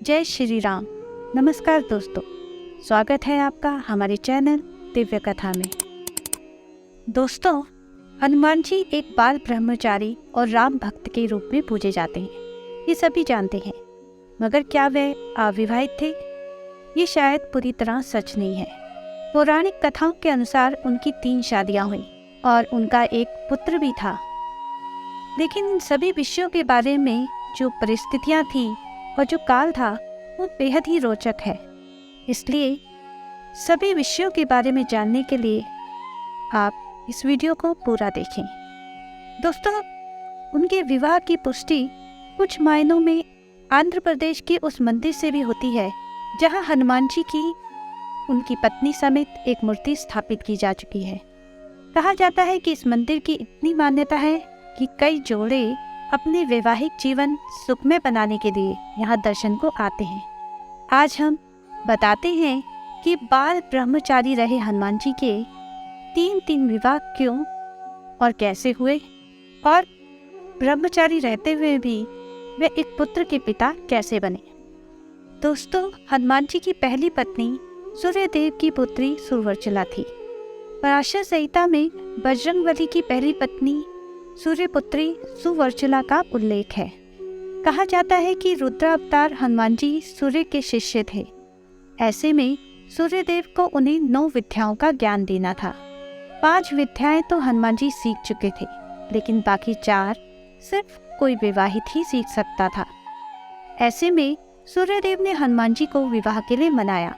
जय श्री राम। नमस्कार दोस्तों, स्वागत है आपका हमारे चैनल दिव्य कथा में। दोस्तों, हनुमान जी एक बाल ब्रह्मचारी और राम भक्त के रूप में पूजे जाते हैं, ये सभी जानते हैं। मगर क्या वे अविवाहित थे? ये शायद पूरी तरह सच नहीं है। पौराणिक कथाओं के अनुसार उनकी 3 शादियां हुई और उनका एक पुत्र भी था। लेकिन इन सभी विषयों के बारे में जो परिस्थितियां थी और जो काल था वो बेहद ही रोचक है। इसलिए सभी विषयों के बारे में जानने के लिए आप इस वीडियो को पूरा देखें। दोस्तों, उनके विवाह की पुष्टि कुछ मायनों में आंध्र प्रदेश के उस मंदिर से भी होती है जहां हनुमान जी की उनकी पत्नी समेत एक मूर्ति स्थापित की जा चुकी है। कहा जाता है कि इस मंदिर की इतनी मान्यता है कि कई जोड़े अपने वैवाहिक जीवन सुखमय बनाने के लिए यहाँ दर्शन को आते हैं। आज हम बताते हैं कि बाल ब्रह्मचारी रहे हनुमान जी के 3 विवाह क्यों और कैसे हुए, और ब्रह्मचारी रहते हुए भी वे एक पुत्र के पिता कैसे बने। दोस्तों, हनुमान जी की पहली पत्नी सूर्यदेव की पुत्री सुवर्चला थी। पराशर संहिता में बजरंगबली की पहली पत्नी सूर्यपुत्री सुवर्चला का उल्लेख है। कहा जाता है कि रुद्र अवतार हनुमान जी सूर्य के शिष्य थे। ऐसे में सूर्यदेव को उन्हें 9 विद्याओं का ज्ञान देना था। 5 विद्याएं तो हनुमान जी सीख चुके थे, लेकिन बाकी 4 सिर्फ कोई विवाहित ही सीख सकता था। ऐसे में सूर्यदेव ने हनुमान जी को विवाह के लिए मनाया।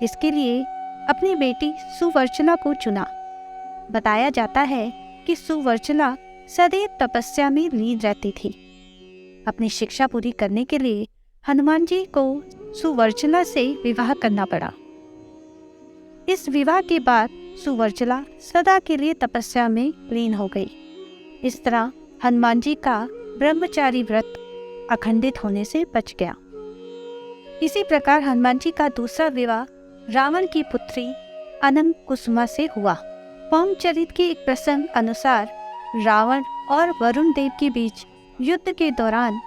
इसके लिए अपनी बेटी सुवर्चला को चुना। बताया जाता है कि सुवर्चला सदैव तपस्या में लीन रहती थी। अपनी शिक्षा पूरी करने के लिए हनुमान जी को सुवर्चला से विवाह करना पड़ा। इस विवाह के बाद सुवर्चला सदा के लिए तपस्या में लीन हो गई। इस तरह हनुमान जी का ब्रह्मचारी व्रत अखंडित होने से बच गया। इसी प्रकार हनुमान जी का दूसरा विवाह रावण की पुत्री अनंत कुसुमा से हुआ। पौमचरित के एक प्रसंग अनुसार रावण और वरुण देव के बीच युद्ध के दौरान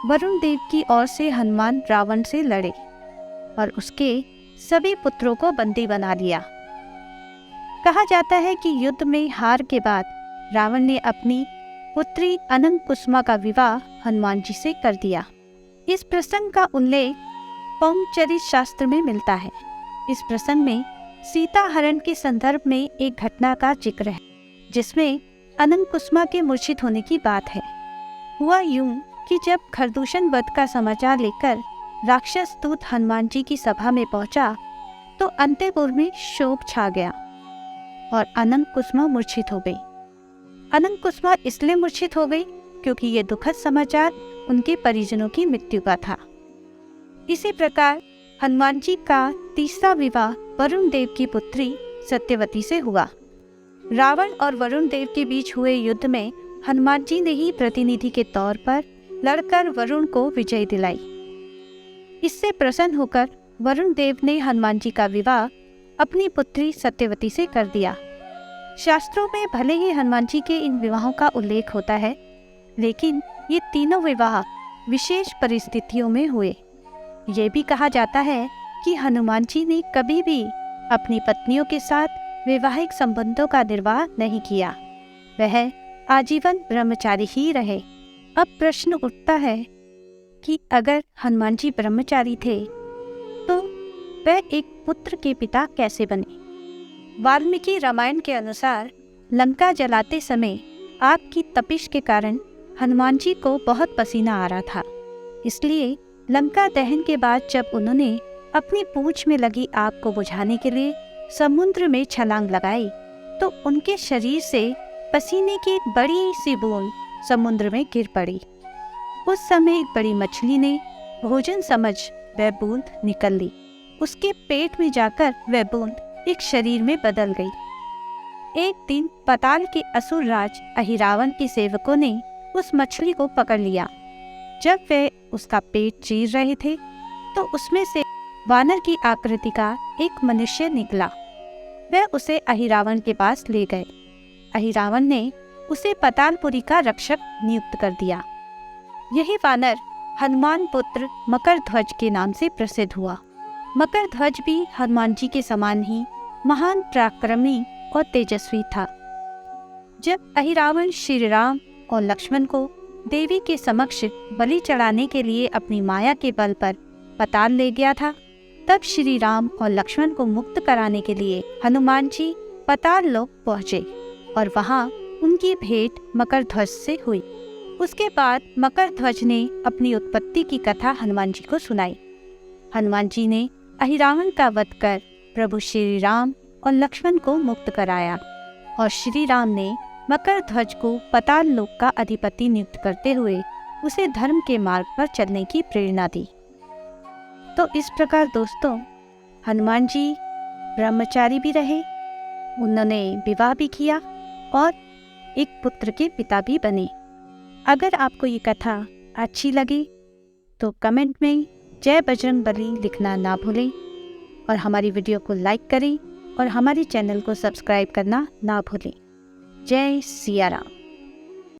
वरुण देव की ओर से हनुमान रावण से लड़े और उसके सभी पुत्रों को बंदी बना लिया। कहा जाता है कि युद्ध में हार के बाद रावण ने अपनी पुत्री अनंत कुसुमा का विवाह हनुमान जी से कर दिया। इस प्रसंग का उल्लेख पौमचरित शास्त्र में मिलता है। इस प्रसंग में सीता हरण के संदर्भ में एक घटना का जिक्र है, जिसमें अनंत कुसुमा के मूर्छित होने की बात है। हुआ यूं कि जब खरदूषण वध का समाचार लेकर राक्षस दूत हनुमान जी की सभा में पहुंचा तो अंतपुर में शोक छा गया और अनंत कुसुमा मूर्छित हो गई। अनंत कुसुमा इसलिए मूर्छित हो गई क्योंकि ये दुखद समाचार उनके परिजनों की मृत्यु का था। इसी प्रकार हनुमान जी का तीसरा विवाह वरुण देव की पुत्री सत्यवती से हुआ। रावण और वरुण देव के बीच हुए युद्ध में हनुमान जी ने ही प्रतिनिधि के तौर पर लड़कर वरुण को विजय दिलाई। इससे प्रसन्न होकर वरुण देव ने हनुमान जी का विवाह अपनी पुत्री सत्यवती से कर दिया। शास्त्रों में भले ही हनुमान जी के इन विवाहों का उल्लेख होता है, लेकिन ये तीनों विवाह विशेष परिस्थितियों में हुए। ये भी कहा जाता है कि हनुमान जी ने कभी भी अपनी पत्नियों के साथ वैवाहिक संबंधों का निर्वाह नहीं किया। वह आजीवन ब्रह्मचारी ही रहे। अब प्रश्न उठता है कि अगर हनुमान जी ब्रह्मचारी थे तो वह एक पुत्र के पिता कैसे बने। वाल्मीकि रामायण के अनुसार लंका जलाते समय आग की तपिश के कारण हनुमान जी को बहुत पसीना आ रहा था। इसलिए लंका दहन के बाद जब उन्होंने अपनी पूंछ में लगी आग को बुझाने के लिए समुद्र में छलांग लगाई तो उनके शरीर से पसीने की एक बड़ी सी बूंद समुद्र में गिर पड़ी। उस समय एक बड़ी मछली ने भोजन समझ वह बूंद निकल ली। उसके पेट में जाकर वह बूंद एक शरीर में बदल गई। एक दिन पाताल के असुर राज अहिरावण के सेवकों ने उस मछली को पकड़ लिया। जब वे उसका पेट चीर रहे थे तो उसमें से वानर की आकृति का एक मनुष्य निकला। वह उसे अहिरावण के पास ले गए। अहिरावण ने उसे पातालपुरी का रक्षक नियुक्त कर दिया। यही वानर हनुमान पुत्र मकर ध्वज के नाम से प्रसिद्ध हुआ। मकर ध्वज भी हनुमान जी के समान ही महान पराक्रमी और तेजस्वी था। जब अहिरावण श्री राम और लक्ष्मण को देवी के समक्ष बलि चढ़ाने के लिए अपनी माया के बल पर पाताल ले गया था, तब श्री राम और लक्ष्मण को मुक्त कराने के लिए हनुमान जी पाताल लोक पहुँचे और वहाँ उनकी भेंट मकर ध्वज से हुई। उसके बाद मकर ध्वज ने अपनी उत्पत्ति की कथा हनुमान जी को सुनाई। हनुमान जी ने अहिरावण का वध कर प्रभु श्री राम और लक्ष्मण को मुक्त कराया और श्री राम ने मकर ध्वज को पाताल लोक का अधिपति नियुक्त करते हुए उसे धर्म के मार्ग पर चलने की प्रेरणा दी। तो इस प्रकार दोस्तों, हनुमान जी ब्रह्मचारी भी रहे, उन्होंने विवाह भी किया और एक पुत्र के पिता भी बने। अगर आपको ये कथा अच्छी लगी तो कमेंट में जय बजरंगबली लिखना ना भूलें और हमारी वीडियो को लाइक करें और हमारे चैनल को सब्सक्राइब करना ना भूलें। जय सिया राम।